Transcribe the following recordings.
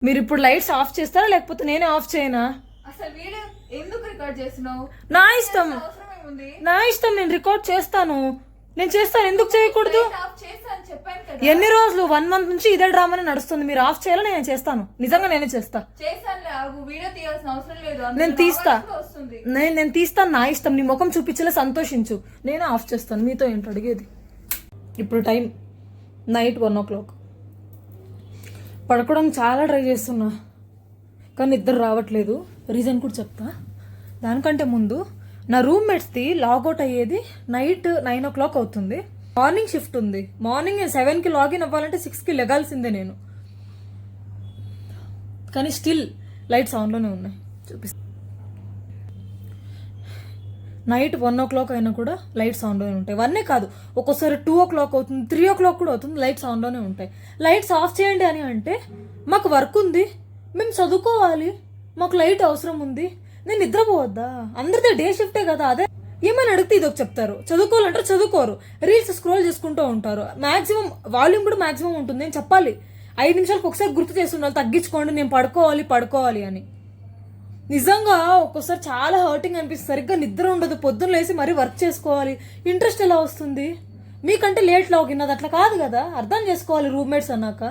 మీరు ఇప్పుడు lights off చేస్తారా లేకపోతే నేనే ఆఫ్ చేయనా? అసలు వీడియో ఎందుకు రికార్డ్ చేస్తున్నావు? నా ఇష్టం, అవసరం ఏముంది? నా ఇష్టం. నేను రికార్డ్ చేస్తాను, నేను చేస్తాను. ఎందుకు చేయకూడదు? ఆఫ్ చేస్తాను చెప్పాను కదా. ఎన్ని రోజులు 1 month నుంచి ఇదే డ్రామానే నడుస్తుంది. మీరు ఆఫ్ చేయాలో నేను చేస్తాను. నిజంగా నేనే చేస్తా. చేస్తానులే, వీడియో తీయాల్సిన అవసరం లేదు. నేను తీస్తా, వస్తుంది. నేను తీస్తాను. నా ఇష్టం. నీ ముఖం చూపించేలా సంతోషించు. నేనే ఆఫ్ చేస్తాను. మీతో ఏంటి అడిగేది? ఇప్పుడు టైం నైట్ 1 o'clock. పడుకోవడానికి చాలా ట్రై చేస్తున్నా కానీ ఇద్దరు రావట్లేదు. రీజన్ కూడా చెప్తా. దానికంటే ముందు నా రూమ్మేట్స్ది లాగౌట్ అయ్యేది నైట్ 9 o'clock అవుతుంది. మార్నింగ్ షిఫ్ట్ ఉంది. మార్నింగ్ 7కి లాగిన్ అవ్వాలంటే 6కి లెగాల్సిందే నేను. కానీ స్టిల్ లైట్స్ ఆన్లోనే ఉన్నాయి. చూపిస్తా. నైట్ 1 o'clock అయినా కూడా లైట్స్ ఆన్లోనే ఉంటాయి. 1 కాదు, ఒక్కోసారి 2 o'clock అవుతుంది, 3 o'clock కూడా అవుతుంది, లైట్స్ ఆన్లోనే ఉంటాయి. లైట్స్ ఆఫ్ చేయండి అని అంటే మాకు వర్క్ ఉంది, మేము చదువుకోవాలి, మాకు లైట్ అవసరం ఉంది, నేను నిద్రపోవద్దా? అందరితో డే షిఫ్టే కదా. అదే ఏమైనా అడిగితే ఇదొక చెప్తారు. చదువుకోవాలంటారు, చదువుకోరు. రీల్స్ స్క్రోల్ చేసుకుంటూ ఉంటారు. మాక్సిమం వాల్యూమ్ కూడా మాక్సిమం ఉంటుంది. నేను చెప్పాలి 5 నిమిషాలకు ఒకసారి గుర్తు చేస్తున్నారు, తగ్గించుకోండి, నేను పడుకోవాలి అని. నిజంగా ఒక్కోసారి చాలా హర్టింగ్ అనిపిస్తుంది. సరిగ్గా నిద్ర ఉండదు, పొద్దున్న లేసి మరీ వర్క్ చేసుకోవాలి. ఇంట్రెస్ట్ ఎలా వస్తుంది? మీకంటే లేట్ లాగిన్, అది అట్లా కాదు కదా. అర్థం చేసుకోవాలి రూమ్మేట్స్ అన్నాక.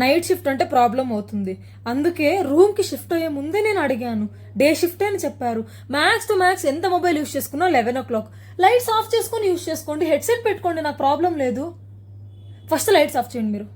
నైట్ షిఫ్ట్ అంటే ప్రాబ్లం అవుతుంది. అందుకే రూమ్కి షిఫ్ట్ అయ్యే ముందే నేను అడిగాను. డే షిఫ్ట్ అని చెప్పారు. మ్యాక్స్ టు మ్యాక్స్ ఎంత మొబైల్ యూస్ చేసుకున్నా 11 o'clock. లైట్స్ ఆఫ్ చేసుకొని యూస్ చేసుకోండి, హెడ్సెట్ పెట్టుకోండి, నాకు ప్రాబ్లం లేదు. ఫస్ట్ లైట్స్ ఆఫ్ చేయండి మీరు.